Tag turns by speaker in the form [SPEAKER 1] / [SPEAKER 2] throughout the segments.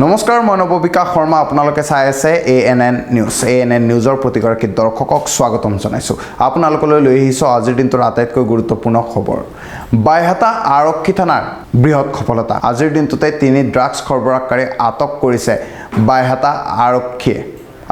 [SPEAKER 1] নমস্কাৰ মই নৱবিকাশ শৰ্মা আপোনালোকে চাই আছে ANN নিউজ ANN নিউজৰ প্ৰতিগৰাকী দৰ্শকক স্বাগতম জনাইছো আপোনালোকলৈ লৈ আহিছো আজিৰ দিনটোৰ আটাইতকৈ গুৰুত্বপূৰ্ণ খবৰ বাইহাটা আৰক্ষী থানাৰ বৃহৎ সফলতা আজিৰ দিনটোতে তিনি ড্ৰাগছ সৰবৰাহকাৰী আটক কৰিছে বাইহাটা আৰক্ষীয়ে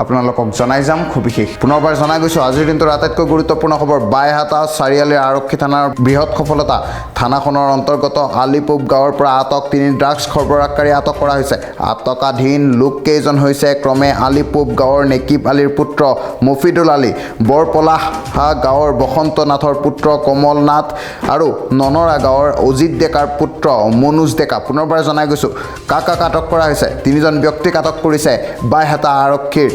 [SPEAKER 1] আপোনালোকক জনাই যাম খুব বিশেষ পুনৰবাৰ জনাই গৈছো আজিৰ দিনটোৰ আটাইতকৈ গুৰুত্বপূৰ্ণ খবৰ বাইহাটা চাৰিআলিৰ আৰক্ষী থানাৰ বৃহৎ সফলতা থানাখনৰ অন্তৰ্গত আলিপুব গাঁৱৰ পৰা আটক তিনি ড্ৰাগছ সৰবৰাহকাৰী আটক কৰা হৈছে আটকাধীন লোককেইজন হৈছে ক্ৰমে আলিপুব গাঁৱৰ নেকিব আলীৰ পুত্ৰ মফিদুল আলী বৰপলাহা গাঁৱৰ বসন্ত নাথৰ পুত্ৰ কমল নাথ আৰু ননৰা গাঁৱৰ অজিত ডেকাৰ পুত্ৰ মনোজ ডেকা পুনৰবাৰ জনাই গৈছো কাকাক আটক কৰা হৈছে তিনিজন ব্যক্তিক আটক কৰিছে বাইহাটা আৰক্ষীৰ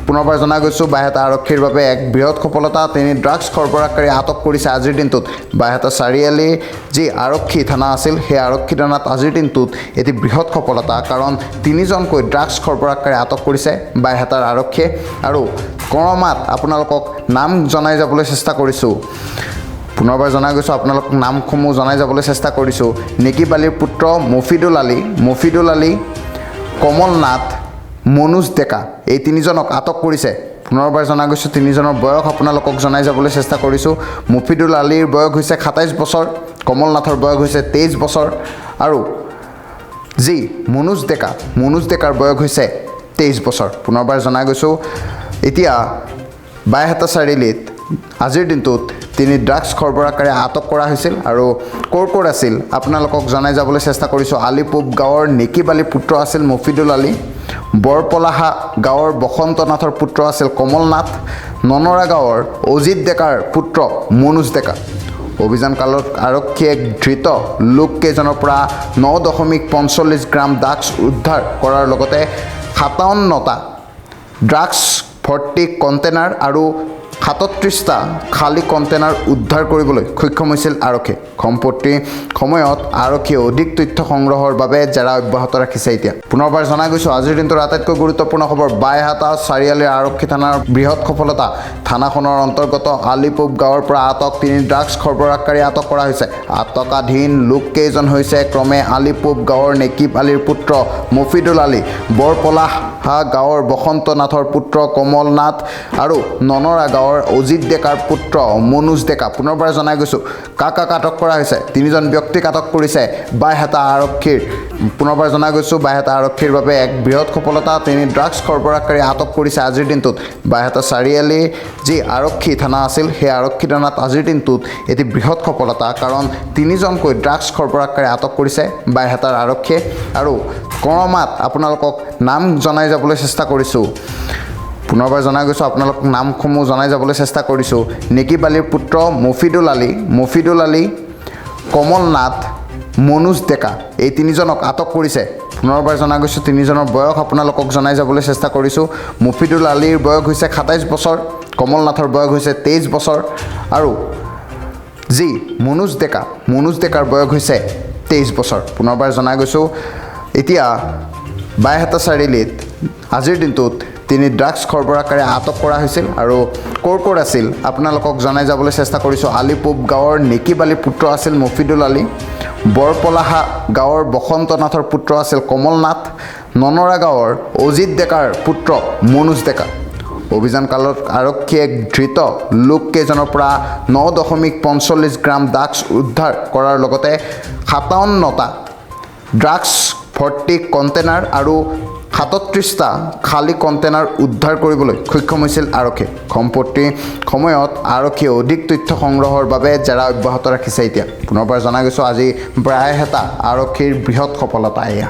[SPEAKER 1] পুনৰবাৰ জনাই গৈছো বাইহাটা আৰক্ষীৰ বাবে এক বৃহৎ সফলতা তিনি ড্ৰাগছ সৰবৰাহকাৰী আটক কৰিছে আজিৰ দিনটোত বাইহাটা চাৰিআলি যি আৰক্ষী থানা আছিল সেই আৰক্ষী থানাত আজিৰ দিনটোত এটি বৃহৎ সফলতা কাৰণ তিনিজনকৈ ড্ৰাগছ সৰবৰাহকাৰী আটক কৰিছে বাইহাটাৰ আৰক্ষীয়ে আৰু ক্ৰমাৎ আপোনালোকক নাম জনাই যাবলৈ চেষ্টা কৰিছোঁ পুনৰবাৰ জনাই গৈছো আপোনালোকক নামসমূহ জনাই যাবলৈ চেষ্টা কৰিছোঁ নেকিব আলীৰ পুত্ৰ মফিদুল আলী কমল নাথ মনোজ ডেকা এই তিনিজনক আটক কৰিছে পুনৰবাৰ জনাই গৈছো তিনিজনৰ বয়স আপোনালোকক জনাই যাবলৈ চেষ্টা কৰিছোঁ মফিদুল আলীৰ বয়স হৈছে 27 বছৰ কমল নাথৰ বয়স হৈছে 23 বছৰ আৰু যি মনোজ ডেকাৰ বয়স হৈছে 23 বছৰ পুনৰবাৰ জনাই গৈছো এতিয়া বাইহাটা চাৰিআলিত আজিৰ দিনটোত তিনি ড্ৰাগছ সৰবৰাহকাৰী আটক কৰা হৈছিল আৰু ক'ৰ আছিল আপোনালোকক জনাই যাবলৈ চেষ্টা কৰিছোঁ আলিপুব গাঁৱৰ নেকিব আলীৰ পুত্ৰ আছিল মফিদুল আলী বৰপলাহা গাঁৱৰ বসন্ত নাথৰ পুত্ৰ আছিল কমল নাথ ননৰা গাঁৱৰ অজিত ডেকাৰ পুত্ৰ মনোজ ডেকা অভিযান কালত আৰক্ষীয়ে ধৃত লোককেইজনৰ পৰা 9.45 গ্ৰাম ড্ৰাগছ উদ্ধাৰ কৰাৰ লগতে 57টা ড্ৰাগছ ভৰ্তি কণ্টেইনাৰ আৰু 37টা খালী কণ্টেইনাৰ উদ্ধাৰ কৰিবলৈ সক্ষম হৈছিল আৰক্ষীয়ে সম্প্ৰতি সময়ত আৰক্ষীয়ে অধিক তথ্য সংগ্ৰহৰ বাবে জেৰা অব্যাহত ৰাখিছে এতিয়া পুনৰবাৰ জনাই গৈছো আজিৰ দিনটোৰ আটাইতকৈ গুৰুত্বপূৰ্ণ খবৰ বাইহাটা চাৰিআলিৰ আৰক্ষী থানাৰ বৃহৎ সফলতা থানাখনৰ অন্তৰ্গত আলিপুব গাঁৱৰ পৰা আটক তিনি ড্ৰাগছ সৰবৰাহকাৰী আটক কৰা হৈছে আটকাধীন লোককেইজন হৈছে ক্ৰমে আলিপুব গাঁৱৰ নেকিব আলীৰ পুত্ৰ মফিদুল আলী বৰপলাহা গাঁৱৰ বসন্ত নাথৰ পুত্ৰ কমল নাথ আৰু ননৰা গাঁৱৰ অজিত ডেকাৰ পুত্ৰ মনোজ ডেকা পুনৰবাৰ জনাই গৈছো কাকাক আটক কৰা হৈছে তিনিজন ব্যক্তিক আটক কৰিছে বাইহাটা আৰক্ষীৰ পুনৰবাৰ জনাই গৈছো বাইহাটা আৰক্ষীৰ বাবে এক বৃহৎ সফলতা তিনি ড্ৰাগছ সৰবৰাহকাৰী আটক কৰিছে আজিৰ দিনটোত বাইহাটা চাৰিআলি যি আৰক্ষী থানা আছিল সেই আৰক্ষী থানাত আজিৰ দিনটোত এটি বৃহৎ সফলতা কাৰণ তিনিজনকৈ ড্ৰাগছ সৰবৰাহকাৰী আটক কৰিছে বাইহাটাৰ আৰক্ষীয়ে আৰু ক্ৰমাৎ আপোনালোকক নাম জনাই যাবলৈ চেষ্টা কৰিছোঁ পুনৰবাৰ জনাই গৈছো আপোনালোকক নামসমূহ জনাই যাবলৈ চেষ্টা কৰিছোঁ নেকিব আলীৰ পুত্ৰ মফিদুল আলী কমল নাথ মনোজ ডেকা এই তিনিজনক আটক কৰিছে পুনৰবাৰ জনাই গৈছো তিনিজনৰ বয়স আপোনালোকক জনাই যাবলৈ চেষ্টা কৰিছোঁ মফিদুল আলীৰ বয়স হৈছে 27 বছৰ কমল নাথৰ বয়স হৈছে 23 বছৰ আৰু যি মনোজ ডেকাৰ বয়স হৈছে 23 বছৰ পুনৰবাৰ জনাই গৈছো এতিয়া বাইহাটা চাৰিআলিত আজিৰ দিনটোত তিনি ড্ৰাগছ সৰবৰাহকাৰী আটক কৰা হৈছিল আৰু ক'ৰ আছিল আপোনালোকক জনাই যাবলৈ চেষ্টা কৰিছোঁ আলিপুব গাঁৱৰ নেকিব আলীৰ পুত্ৰ আছিল মফিদুল আলী বৰপলাহা গাঁৱৰ বসন্ত নাথৰ পুত্ৰ আছিল কমল নাথ ননৰা গাঁৱৰ অজিত ডেকাৰ পুত্ৰ মনোজ ডেকা অভিযান কালত আৰক্ষীয়ে ধৃত লোককেইজনৰ পৰা 9.45 গ্ৰাম ড্ৰাগছ উদ্ধাৰ কৰাৰ লগতে 57টা ড্ৰাগছ ভৰ্তি কণ্টেইনাৰ আৰু 37টা খালী কণ্টেইনাৰ উদ্ধাৰ কৰিবলৈ সক্ষম হৈছিল আৰক্ষীয়ে সম্প্ৰতি সময়ত আৰক্ষীয়ে অধিক তথ্য সংগ্ৰহৰ বাবে জেৰা অব্যাহত ৰাখিছে এতিয়া পুনৰবাৰ জনাই গৈছো আজি বাইহাটা আৰক্ষীৰ বৃহৎ সফলতা এয়া